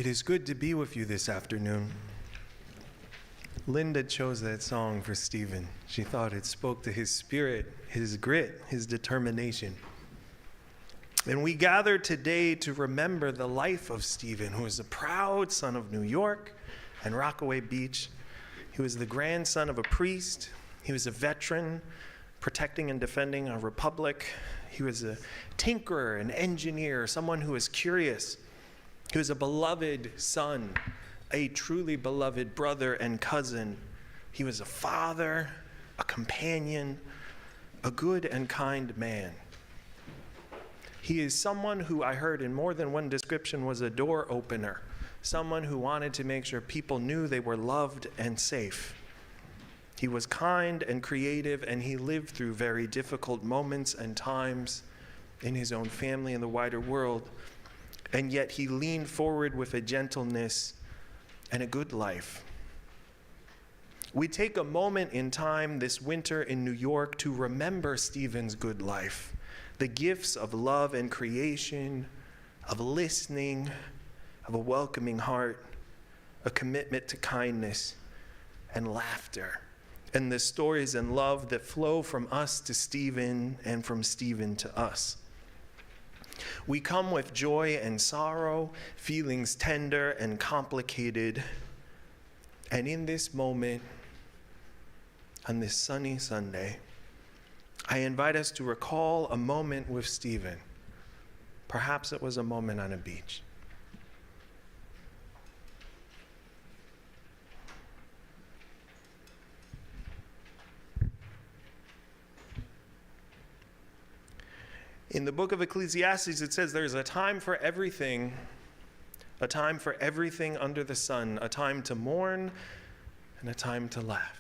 It is good to be with you this afternoon. Linda chose that song for Stephen. She thought it spoke to his spirit, his grit, his determination. And we gather today to remember the life of Stephen, who was a proud son of New York and Rockaway Beach. He was the grandson of a priest. He was a veteran protecting and defending our republic. He was a tinkerer, an engineer, someone who was curious. He was a beloved son, a truly beloved brother and cousin. He was a father, a companion, a good and kind man. He is someone who I heard in more than one description was a door opener, someone who wanted to make sure people knew they were loved and safe. He was kind and creative, and he lived through very difficult moments and times in his own family and the wider world. And yet he leaned forward with a gentleness and a good life. We take a moment in time this winter in New York to remember Stephen's good life, the gifts of love and creation, of listening, of a welcoming heart, a commitment to kindness and laughter, and the stories and love that flow from us to Stephen and from Stephen to us. We come with joy and sorrow, feelings tender and complicated. And in this moment, on this sunny Sunday, I invite us to recall a moment with Stephen. Perhaps it was a moment on a beach. In the book of Ecclesiastes, it says there's a time for everything under the sun, a time to mourn and a time to laugh,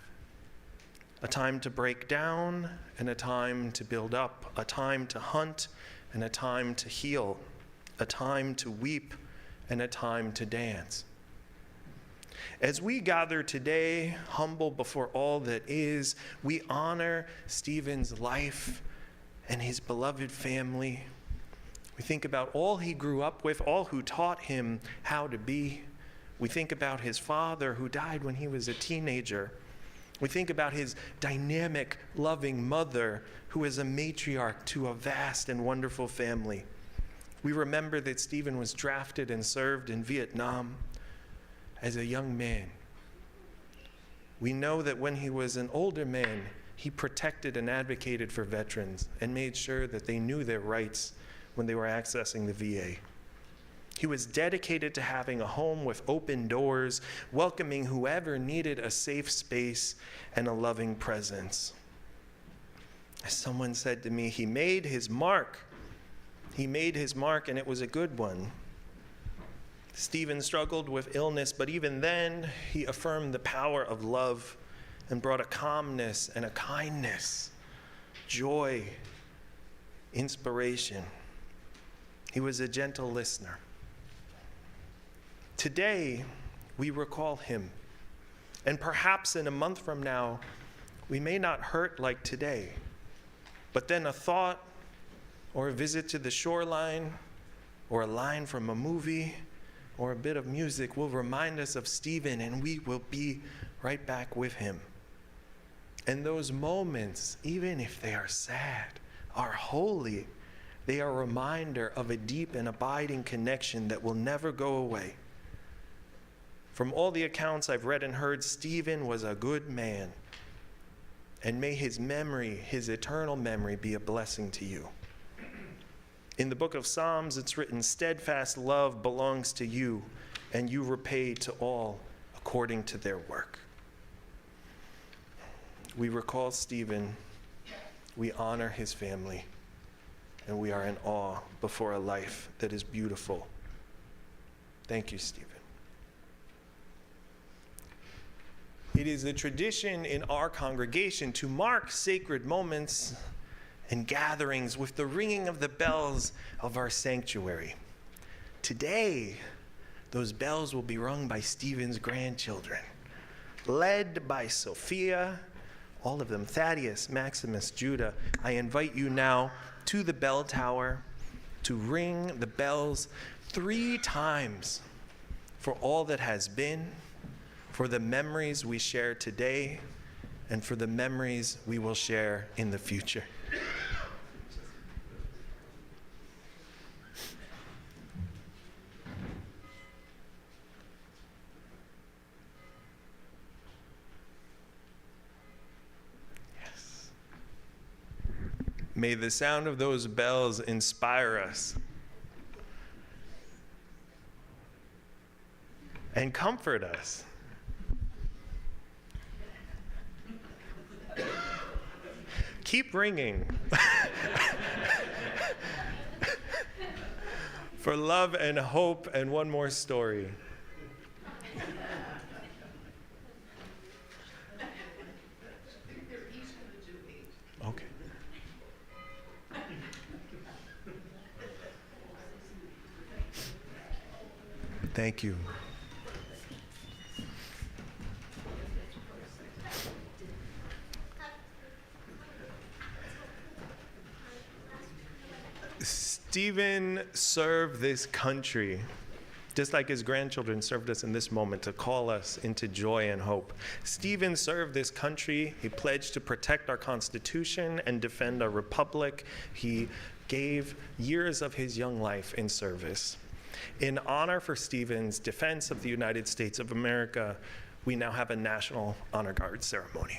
a time to break down and a time to build up, a time to hunt and a time to heal, a time to weep and a time to dance. As we gather today, humble before all that is, we honor Stephen's life and his beloved family. We think about all he grew up with, all who taught him how to be. We think about his father who died when he was a teenager. We think about his dynamic, loving mother who is a matriarch to a vast and wonderful family. We remember that Stephen was drafted and served in Vietnam as a young man. We know that when he was an older man, he protected and advocated for veterans and made sure that they knew their rights when they were accessing the VA. He was dedicated to having a home with open doors, welcoming whoever needed a safe space and a loving presence. As someone said to me, he made his mark. He made his mark, and it was a good one. Stephen struggled with illness, but even then, he affirmed the power of love and brought a calmness and a kindness, joy, inspiration. He was a gentle listener. Today, we recall him. And perhaps in a month from now, we may not hurt like today, but then a thought or a visit to the shoreline or a line from a movie or a bit of music will remind us of Stephen, and we will be right back with him. And those moments, even if they are sad, are holy. They are a reminder of a deep and abiding connection that will never go away. From all the accounts I've read and heard, Stephen was a good man. And may his memory, his eternal memory, be a blessing to you. In the book of Psalms, it's written, "Steadfast love belongs to you, and you repay to all according to their work." We recall Stephen, we honor his family, and we are in awe before a life that is beautiful. Thank you, Stephen. It is a tradition in our congregation to mark sacred moments and gatherings with the ringing of the bells of our sanctuary. Today, those bells will be rung by Stephen's grandchildren, led by Sophia, all of them, Thaddeus, Maximus, Judah. I invite you now to the bell tower to ring the bells 3 times for all that has been, for the memories we share today, and for the memories we will share in the future. Yes. May the sound of those bells inspire us and comfort us. Keep ringing. For love and hope and one more story. Okay. Thank you. Stephen served this country, just like his grandchildren served us in this moment, to call us into joy and hope. Stephen served this country. He pledged to protect our Constitution and defend our republic. He gave years of his young life in service. In honor for Stephen's defense of the United States of America, we now have a National Honor Guard ceremony.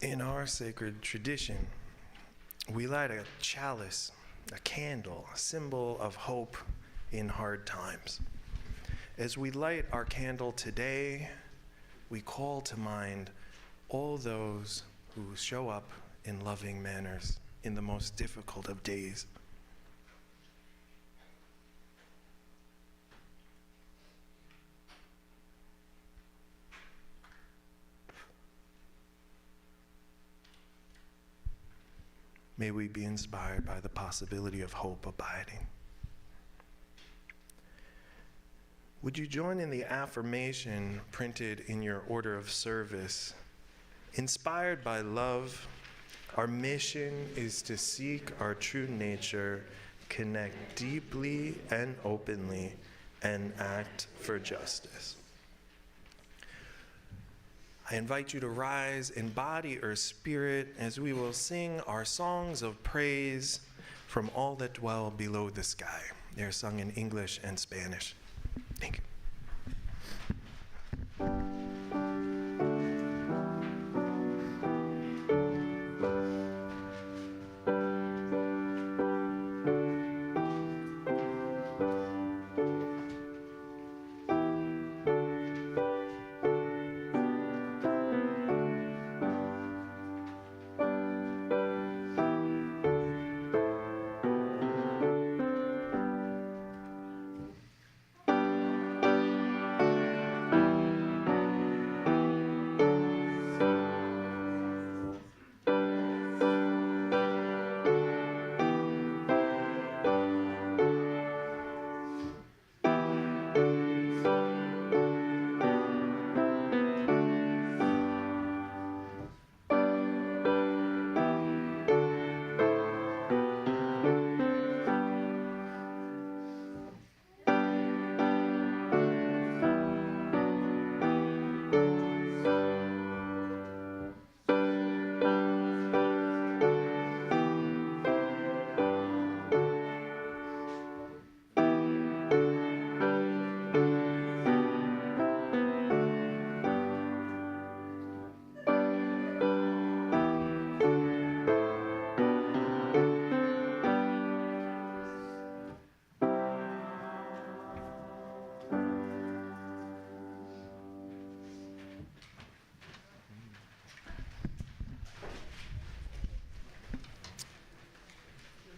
In our sacred tradition, we light a chalice, a candle, a symbol of hope in hard times. As we light our candle today, we call to mind all those who show up in loving manners in the most difficult of days. May we be inspired by the possibility of hope abiding. Would you join in the affirmation printed in your order of service? Inspired by love, our mission is to seek our true nature, connect deeply and openly, and act for justice. I invite you to rise in body or spirit as we will sing our songs of praise from all that dwell below the sky. They are sung in English and Spanish. Thank you.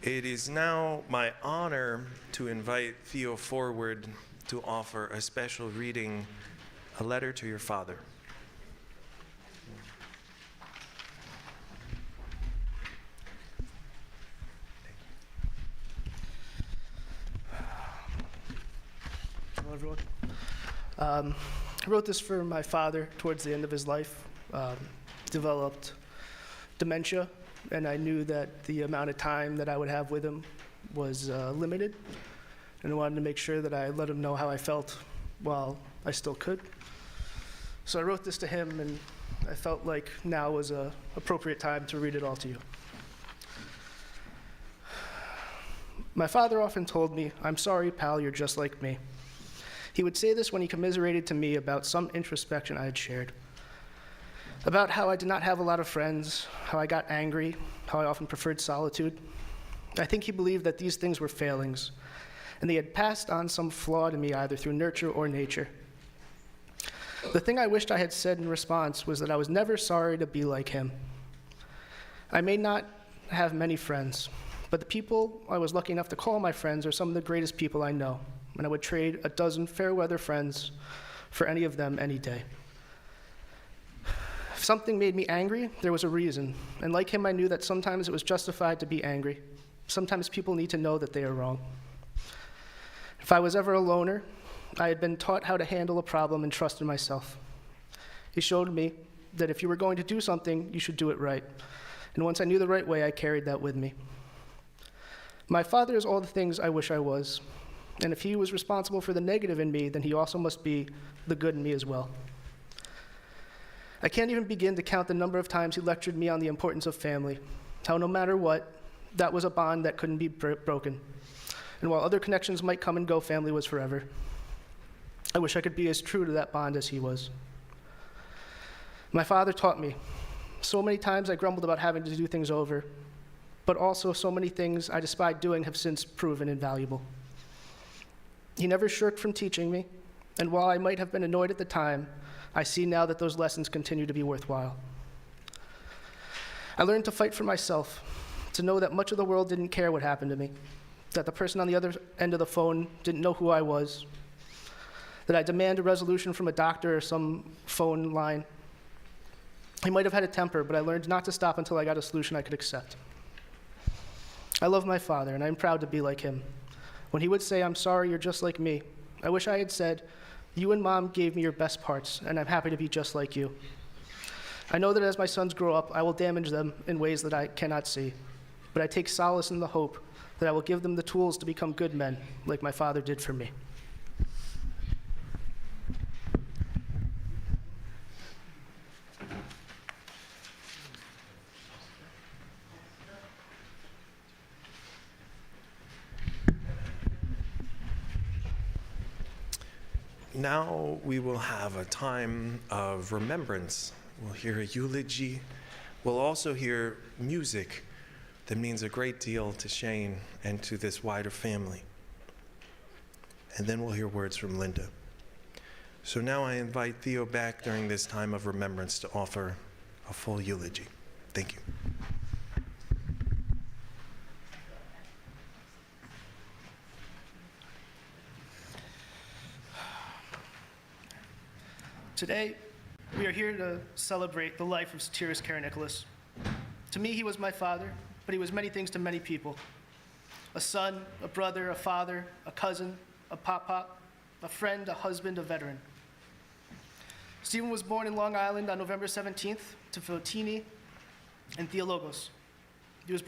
It is now my honor to invite Theo forward to offer a special reading, a letter to your father. Hello, everyone. I wrote this for my father towards the end of his life. Developed dementia, and I knew that the amount of time that I would have with him was limited, and I wanted to make sure that I let him know how I felt while I still could. So I wrote this to him, and I felt like now was an appropriate time to read it all to you. My father often told me, "I'm sorry, pal, you're just like me." He would say this when he commiserated to me about some introspection I had shared, about how I did not have a lot of friends, how I got angry, how I often preferred solitude. I think he believed that these things were failings, and they had passed on some flaw to me either through nurture or nature. The thing I wished I had said in response was that I was never sorry to be like him. I may not have many friends, but the people I was lucky enough to call my friends are some of the greatest people I know, and I would trade a dozen fair-weather friends for any of them any day. If something made me angry, there was a reason, and like him, I knew that sometimes it was justified to be angry. Sometimes people need to know that they are wrong. If I was ever a loner, I had been taught how to handle a problem and trust in myself. He showed me that if you were going to do something, you should do it right. And once I knew the right way, I carried that with me. My father is all the things I wish I was. And if he was responsible for the negative in me, then he also must be the good in me as well. I can't even begin to count the number of times he lectured me on the importance of family, how no matter what, that was a bond that couldn't be broken. And while other connections might come and go, family was forever. I wish I could be as true to that bond as he was. My father taught me, So many times I grumbled about having to do things over, but also so many things I despised doing have since proven invaluable. He never shirked from teaching me, and while I might have been annoyed at the time, I see now that those lessons continue to be worthwhile. I learned to fight for myself, to know that much of the world didn't care what happened to me, that the person on the other end of the phone didn't know who I was, that I demand a resolution from a doctor or some phone line. He might have had a temper, but I learned not to stop until I got a solution I could accept. I love my father, and I'm proud to be like him. When he would say, "I'm sorry, you're just like me," I wish I had said, "You and Mom gave me your best parts, and I'm happy to be just like you." I know that as my sons grow up, I will damage them in ways that I cannot see, but I take solace in the hope that I will give them the tools to become good men, like my father did for me. Now we will have a time of remembrance. We'll hear a eulogy. We'll also hear music that means a great deal to Shane and to this wider family. And then we'll hear words from Linda. So now I invite Theo back during this time of remembrance to offer a full eulogy. Thank you. Today, we are here to celebrate the life of Satiris Nicholas. To me, he was my father, but he was many things to many people. A son, a brother, a father, a cousin, a pop-pop, a friend, a husband, a veteran. Stephen was born in Long Island on November 17th to Fotini and Theologos. He was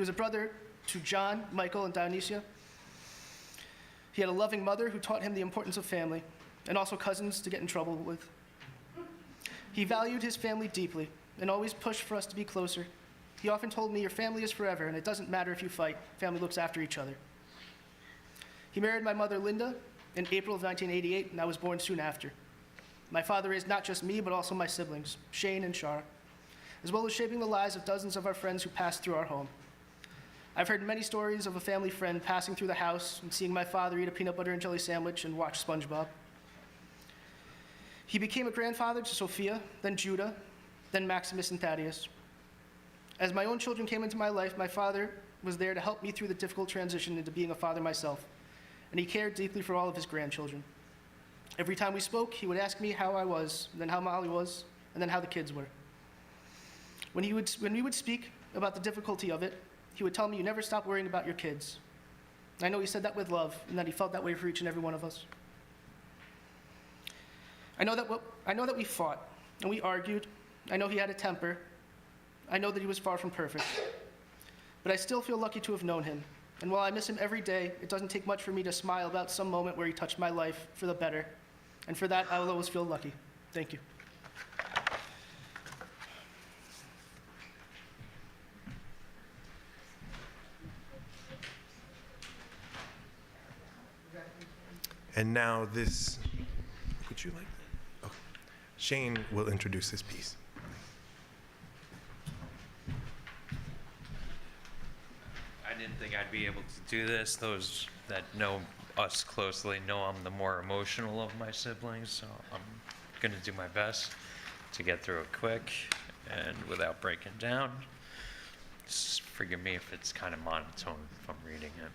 a brother to John, Michael, and Dionysia. He had a loving mother who taught him the importance of family, and also cousins to get in trouble with. He valued his family deeply and always pushed for us to be closer. He often told me, "Your family is forever, and it doesn't matter if you fight. Family looks after each other." He married my mother, Linda, in April of 1988, and I was born soon after. My father raised not just me, but also my siblings, Shane and Shara, as well as shaping the lives of dozens of our friends who passed through our home. I've heard many stories of a family friend passing through the house and seeing my father eat a peanut butter and jelly sandwich and watch SpongeBob. He became a grandfather to Sophia, then Judah, then Maximus and Thaddeus. As my own children came into my life, my father was there to help me through the difficult transition into being a father myself, and he cared deeply for all of his grandchildren. Every time we spoke, he would ask me how I was, and then how Molly was, and then how the kids were. When we would speak about the difficulty of it, he would tell me, "You never stop worrying about your kids." I know he said that with love, and that he felt that way for each and every one of us. I know that we fought, and we argued. I know he had a temper. I know that he was far from perfect. But I still feel lucky to have known him. And while I miss him every day, it doesn't take much for me to smile about some moment where he touched my life for the better. And for that, I will always feel lucky. Thank you. And now this, would you like? Okay. Shane will introduce this piece. I didn't think I'd be able to do this. Those that know us closely know I'm the more emotional of my siblings, so I'm going to do my best to get through it quick and without breaking down. Just forgive me if it's kind of monotone if I'm reading it.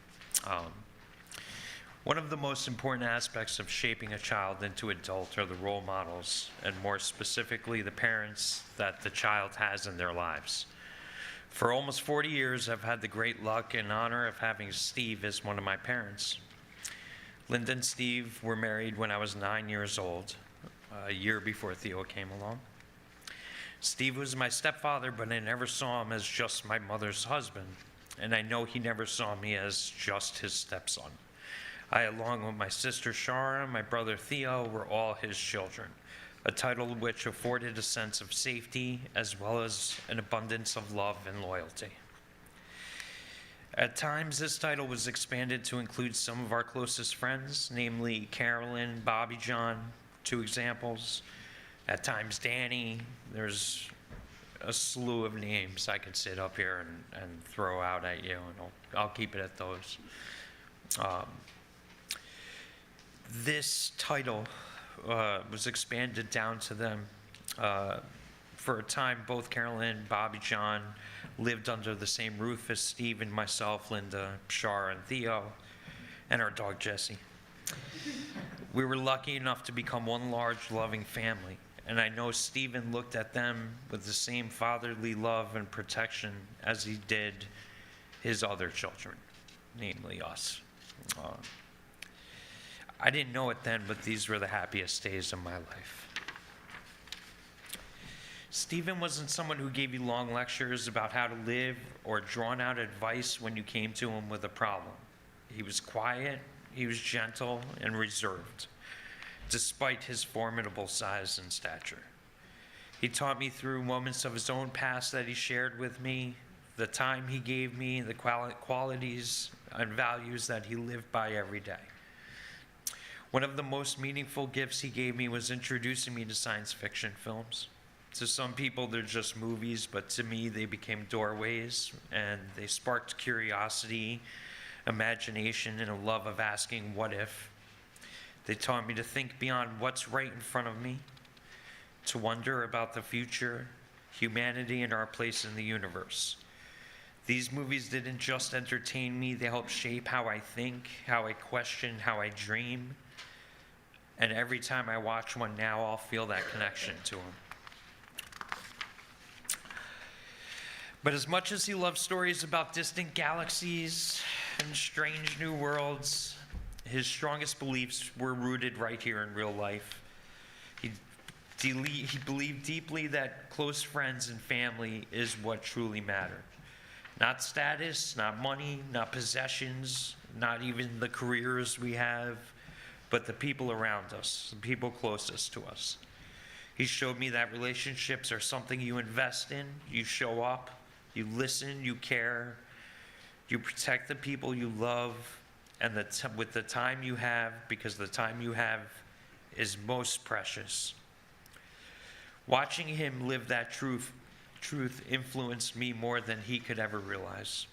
One of the most important aspects of shaping a child into adult are the role models, and more specifically, the parents that the child has in their lives. For almost 40 years, I've had the great luck and honor of having Steve as one of my parents. Linda and Steve were married when I was 9 years old, a year before Theo came along. Steve was my stepfather, but I never saw him as just my mother's husband, and I know he never saw me as just his stepson. I, along with my sister Shara and my brother Theo, were all his children, a title which afforded a sense of safety as well as an abundance of love and loyalty. At times, this title was expanded to include some of our closest friends, namely Carolyn, Bobby John, two examples. At times, Danny. There's a slew of names I could sit up here and throw out at you, and I'll keep it at those. This title was expanded down to them. For a time, both Carolyn, Bobby, John lived under the same roof as Steve and myself, Linda, Shar, and Theo, and our dog Jessie. We were lucky enough to become one large, loving family, and I know Stephen looked at them with the same fatherly love and protection as he did his other children, namely us. I didn't know it then, but these were the happiest days of my life. Stephen wasn't someone who gave you long lectures about how to live or drawn out advice when you came to him with a problem. He was quiet, he was gentle, and reserved, despite his formidable size and stature. He taught me through moments of his own past that he shared with me, the time he gave me, the qualities and values that he lived by every day. One of the most meaningful gifts he gave me was introducing me to science fiction films. To some people, they're just movies, but to me, they became doorways, and they sparked curiosity, imagination, and a love of asking, what if? They taught me to think beyond what's right in front of me, to wonder about the future, humanity, and our place in the universe. These movies didn't just entertain me, they helped shape how I think, how I question, how I dream. And every time I watch one now, I'll feel that connection to him. But as much as he loved stories about distant galaxies and strange new worlds, his strongest beliefs were rooted right here in real life. He believed deeply that close friends and family is what truly mattered. Not status, not money, not possessions, not even the careers we have, but the people around us, the people closest to us. He showed me that relationships are something you invest in, you show up, you listen, you care, you protect the people you love, and with the time you have, because the time you have is most precious. Watching him live that truth influenced me more than he could ever realize.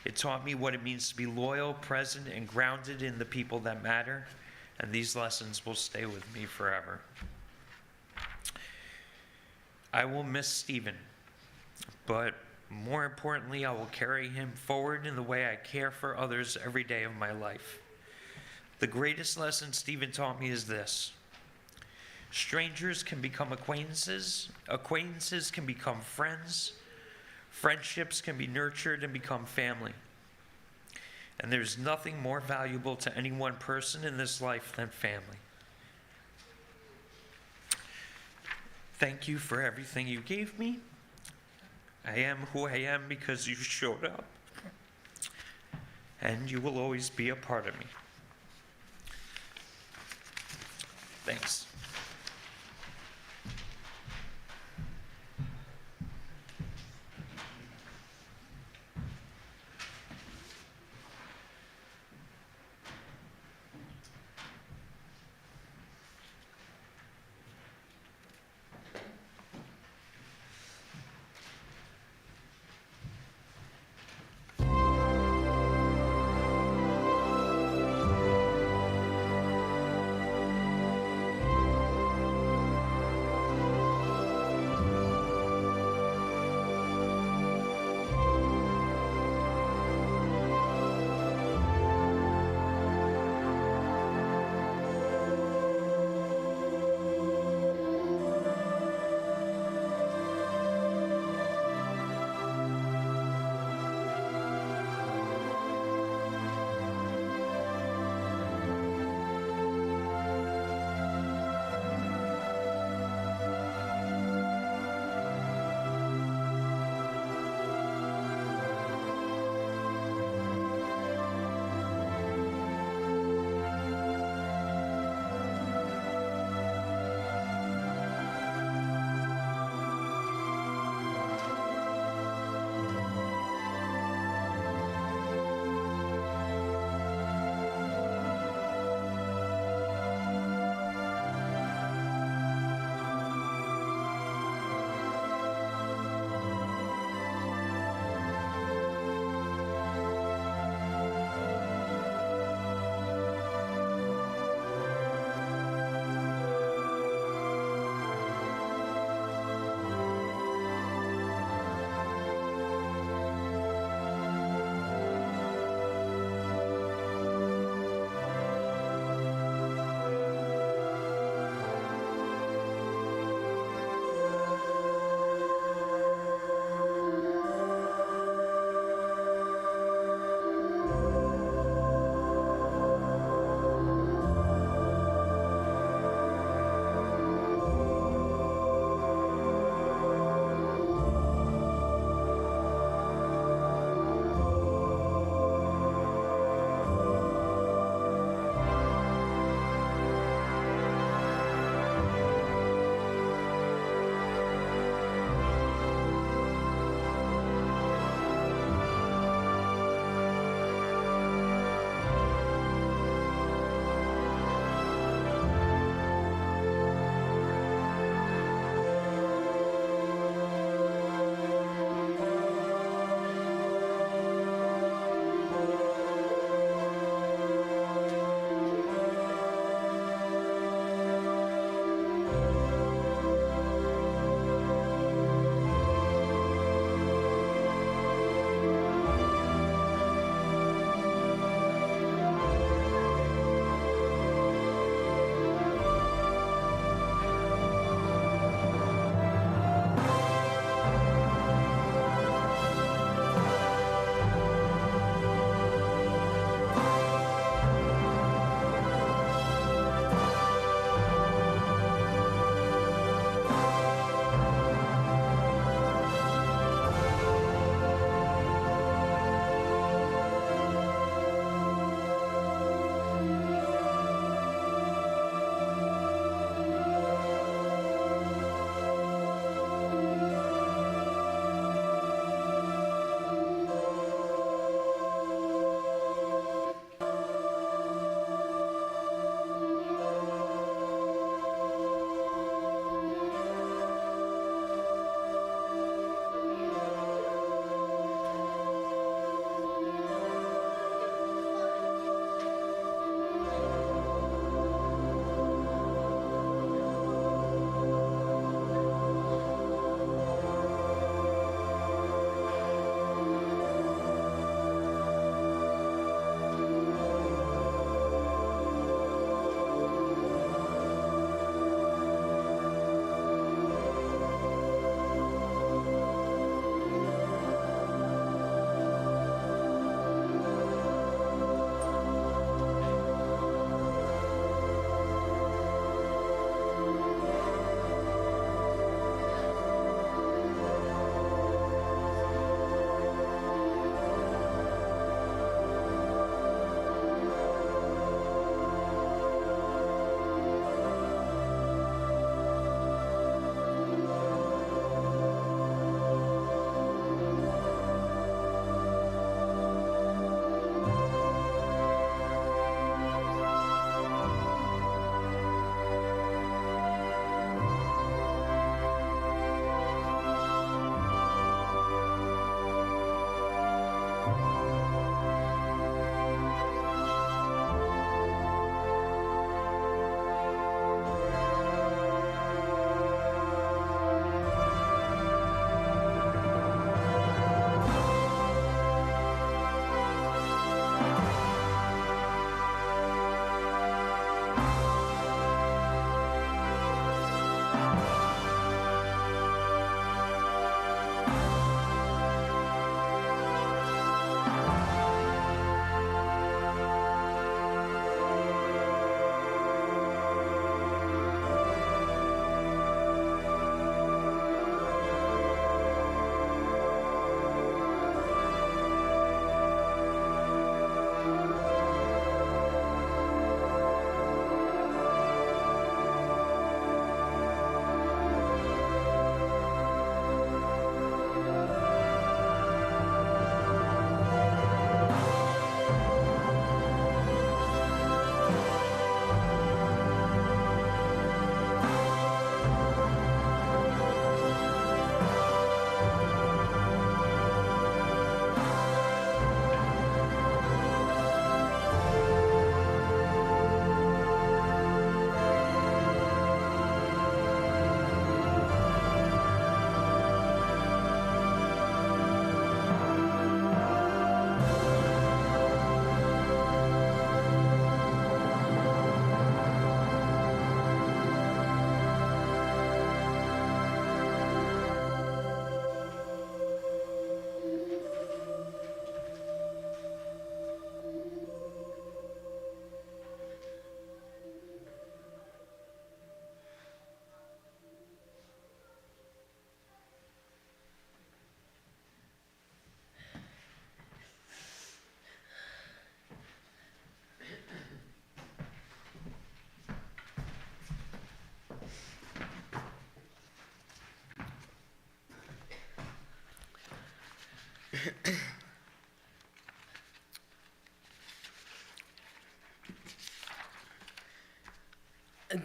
It taught me what it means to be loyal, present, and grounded in the people that matter, and these lessons will stay with me forever. I will miss Stephen, but more importantly, I will carry him forward in the way I care for others every day of my life. The greatest lesson Stephen taught me is this: strangers can become acquaintances, acquaintances can become friends, friendships can be nurtured and become family. And there's nothing more valuable to any one person in this life than family. Thank you for everything you gave me. I am who I am because you showed up. And you will always be a part of me. Thanks.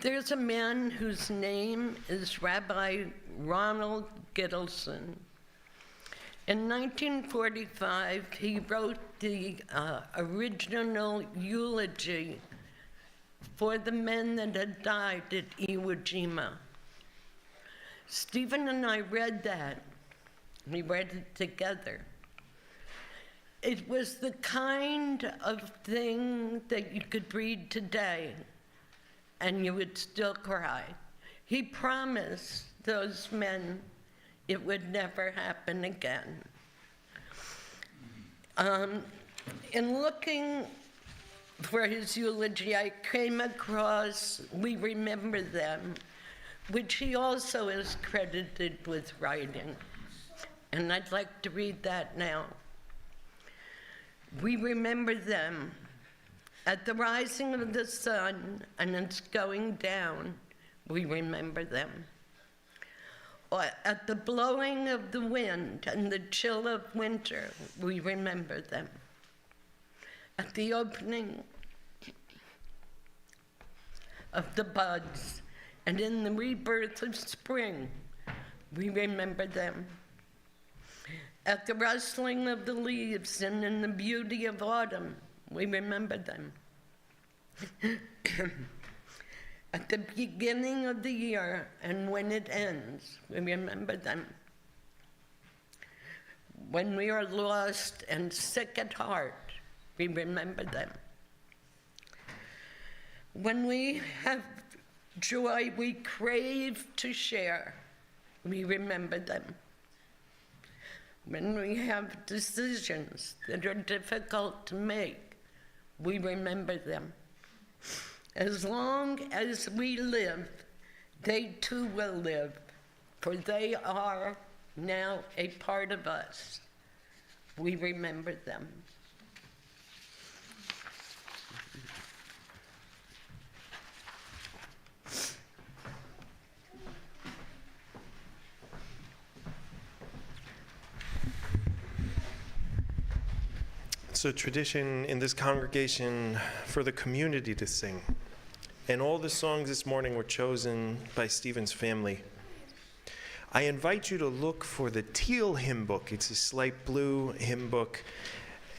There's a man whose name is Rabbi Ronald Gittleson. In 1945, he wrote the original eulogy for the men that had died at Iwo Jima. Stephen and I read that. We read it together. It was the kind of thing that you could read today and you would still cry. He promised those men it would never happen again. In looking for his eulogy, I came across "We Remember Them," which he also is credited with writing. And I'd like to read that now. We remember them. At the rising of the sun and its going down, we remember them. Or at the blowing of the wind and the chill of winter, we remember them. At the opening of the buds and in the rebirth of spring, we remember them. At the rustling of the leaves and in the beauty of autumn, we remember them. At the beginning of the year and when it ends, we remember them. When we are lost and sick at heart, we remember them. When we have joy we crave to share, we remember them. When we have decisions that are difficult to make, we remember them. As long as we live, they too will live, for they are now a part of us. We remember them. It's a tradition in this congregation for the community to sing. And all the songs this morning were chosen by Stephen's family. I invite you to look for the teal hymn book. It's a slight blue hymn book.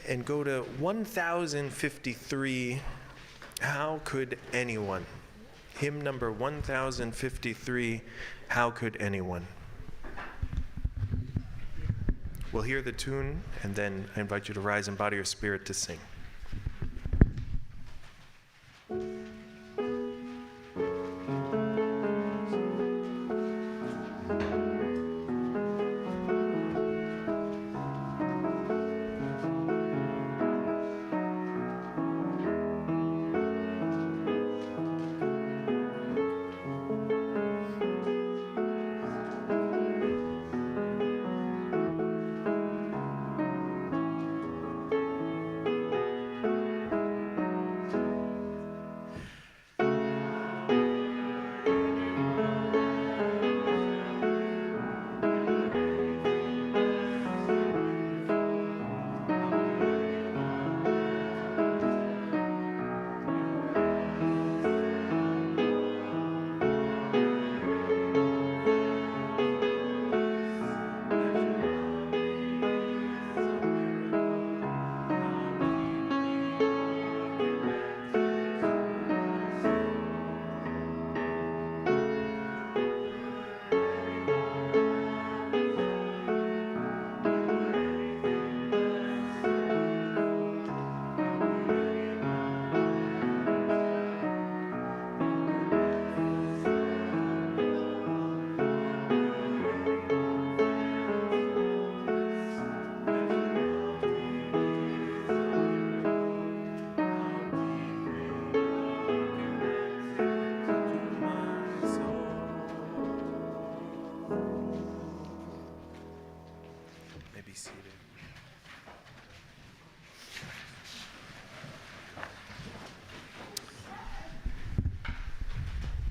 And go to 1053, How Could Anyone? Hymn number 1053, How Could Anyone? We'll hear the tune, and then I invite you to rise and body your spirit to sing.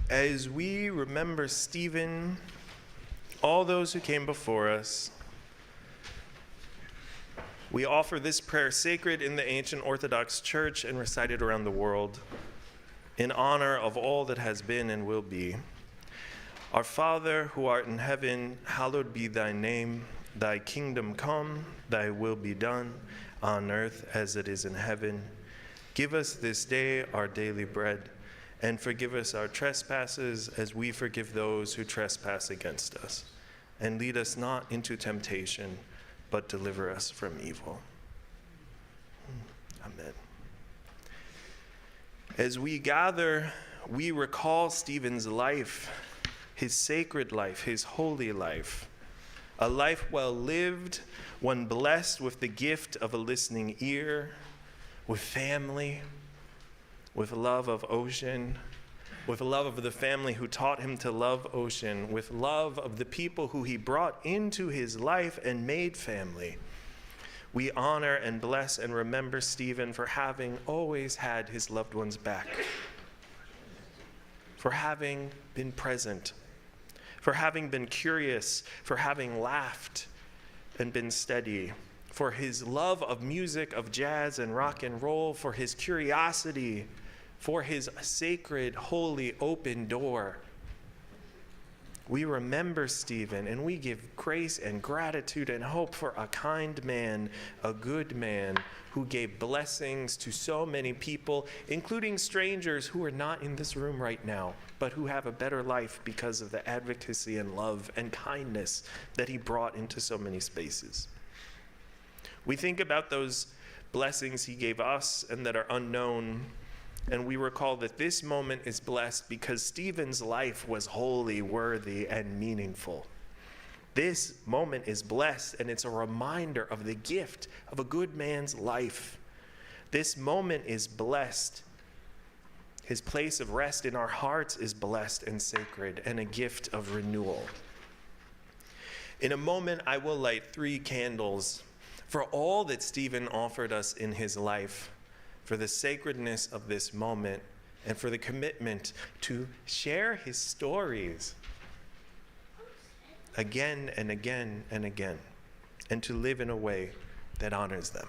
As we remember Stephen, all those who came before us, We offer this prayer sacred in the ancient Orthodox Church and recited around the world in honor of all that has been and will be. Our Father, who art in heaven, hallowed be thy name. Thy kingdom come, thy will be done, on earth as it is in heaven. Give us this day our daily bread, and forgive us our trespasses as we forgive those who trespass against us. And lead us not into temptation, but deliver us from evil. Amen. As we gather, we recall Stephen's life, his sacred life, his holy life, a life well lived, one blessed with the gift of a listening ear, with family, with love of Ocean, with love of the family who taught him to love Ocean, with love of the people who he brought into his life and made family. We honor and bless and remember Stephen for having always had his loved ones back, for having been present, for having been curious, for having laughed and been steady, for his love of music, of jazz and rock and roll, for his curiosity, for his sacred, holy, open door. We remember Stephen, and we give grace and gratitude and hope for a kind man, a good man, who gave blessings to so many people, including strangers who are not in this room right now, but who have a better life because of the advocacy and love and kindness that he brought into so many spaces. We think about those blessings he gave us and that are unknown, and we recall that this moment is blessed because Stephen's life was holy, worthy, and meaningful. This moment is blessed, and it's a reminder of the gift of a good man's life. This moment is blessed. His place of rest in our hearts is blessed and sacred, and a gift of renewal. In a moment, I will light 3 candles for all that Stephen offered us in his life, for the sacredness of this moment, and for the commitment to share his stories again and again and again, and to live in a way that honors them.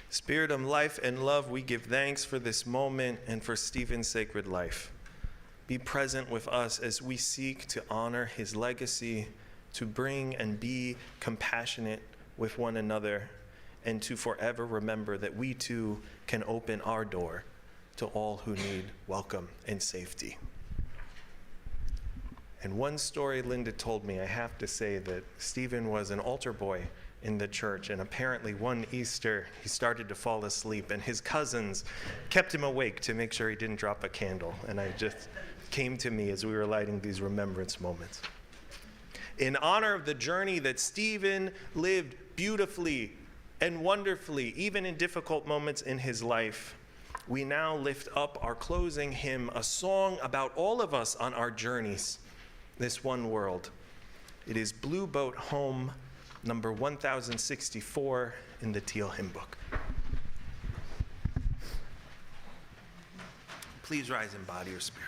Spirit of life and love, we give thanks for this moment and for Stephen's sacred life. Be present with us as we seek to honor his legacy, to bring and be compassionate with one another, and to forever remember that we too can open our door to all who need welcome and safety. And one story Linda told me, I have to say that Stephen was an altar boy in the church, and apparently one Easter he started to fall asleep, and his cousins kept him awake to make sure he didn't drop a candle. And it just came to me as we were lighting these remembrance moments. In honor of the journey that Stephen lived beautifully and wonderfully, even in difficult moments in his life, we now lift up our closing hymn, a song about all of us on our journeys, this one world. It is Blue Boat Home, number 1064 in the Teal Hymn Book. Please rise in body or spirit.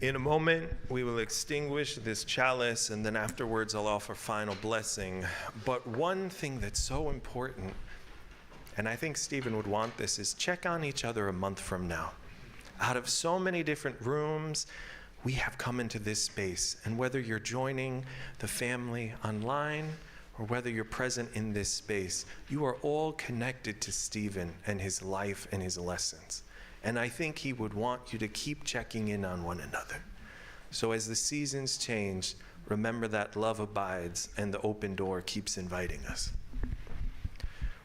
In a moment, we will extinguish this chalice, and then afterwards I'll offer final blessing. But one thing that's so important, and I think Stephen would want this, is check on each other a month from now. Out of so many different rooms, we have come into this space. And whether you're joining the family online or whether you're present in this space, you are all connected to Stephen and his life and his lessons. And I think he would want you to keep checking in on one another. So as the seasons change, remember that love abides and the open door keeps inviting us.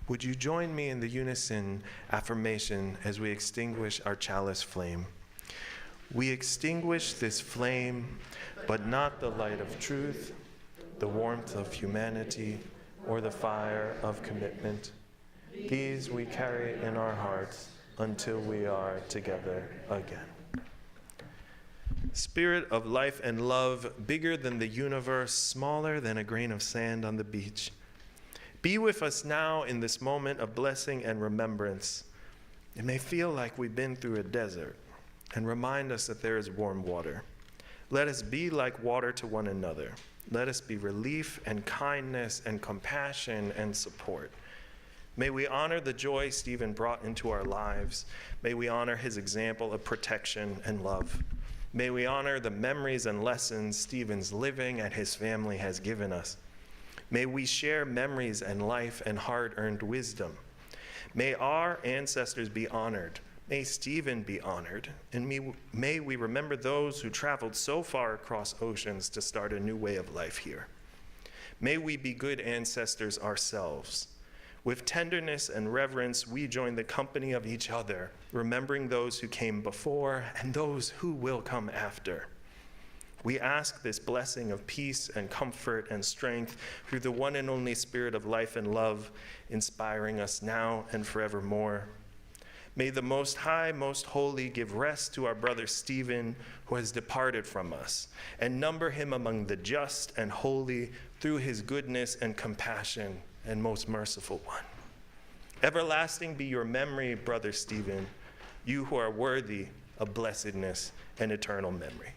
Would you join me in the unison affirmation as we extinguish our chalice flame? We extinguish this flame, but not the light of truth, the warmth of humanity, or the fire of commitment. These we carry in our hearts until we are together again. Spirit of life and love, bigger than the universe, smaller than a grain of sand on the beach. Be with us now in this moment of blessing and remembrance. It may feel like we've been through a desert, and remind us that there is warm water. Let us be like water to one another. Let us be relief and kindness and compassion and support. May we honor the joy Stephen brought into our lives. May we honor his example of protection and love. May we honor the memories and lessons Stephen's living and his family has given us. May we share memories and life and hard-earned wisdom. May our ancestors be honored. May Stephen be honored. And may we remember those who traveled so far across oceans to start a new way of life here. May we be good ancestors ourselves. With tenderness and reverence, we join the company of each other, remembering those who came before and those who will come after. We ask this blessing of peace and comfort and strength through the one and only Spirit of life and love, inspiring us now and forevermore. May the Most High, Most Holy, give rest to our brother Stephen, who has departed from us, and number him among the just and holy through his goodness and compassion, and most merciful one. Everlasting be your memory, brother Stephen, you who are worthy of blessedness and eternal memory.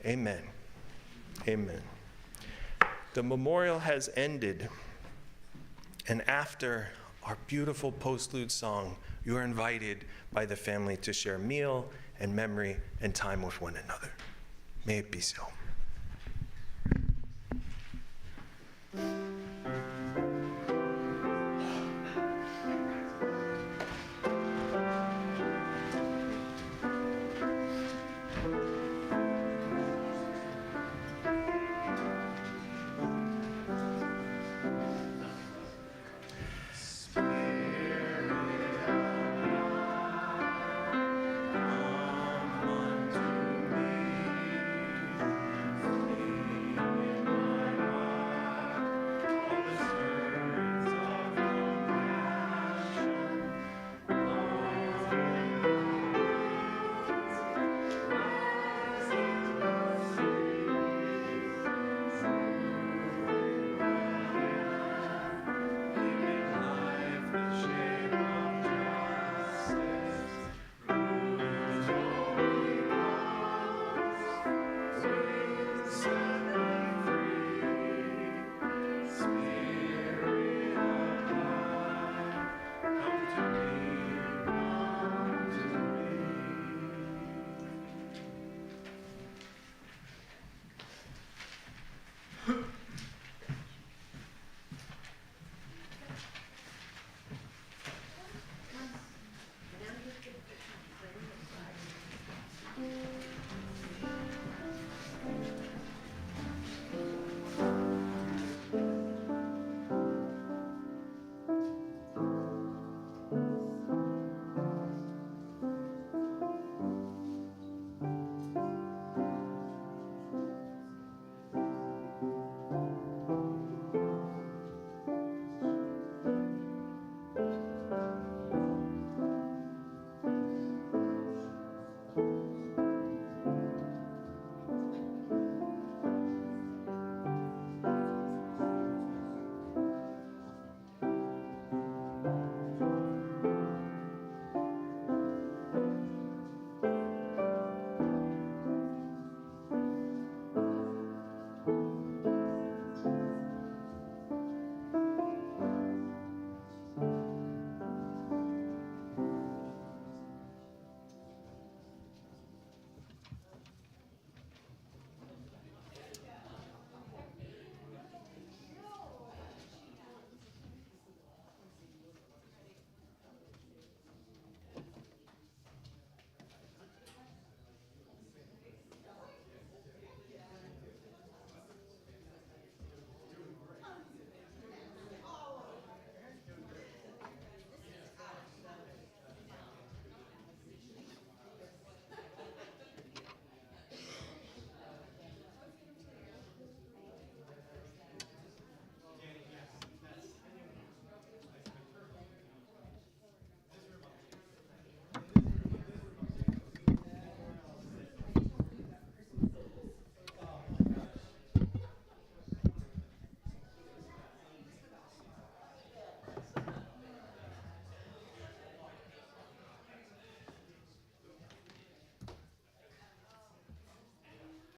Amen. Amen. The memorial has ended, and after our beautiful postlude song, you are invited by the family to share meal and memory and time with one another. May it be so.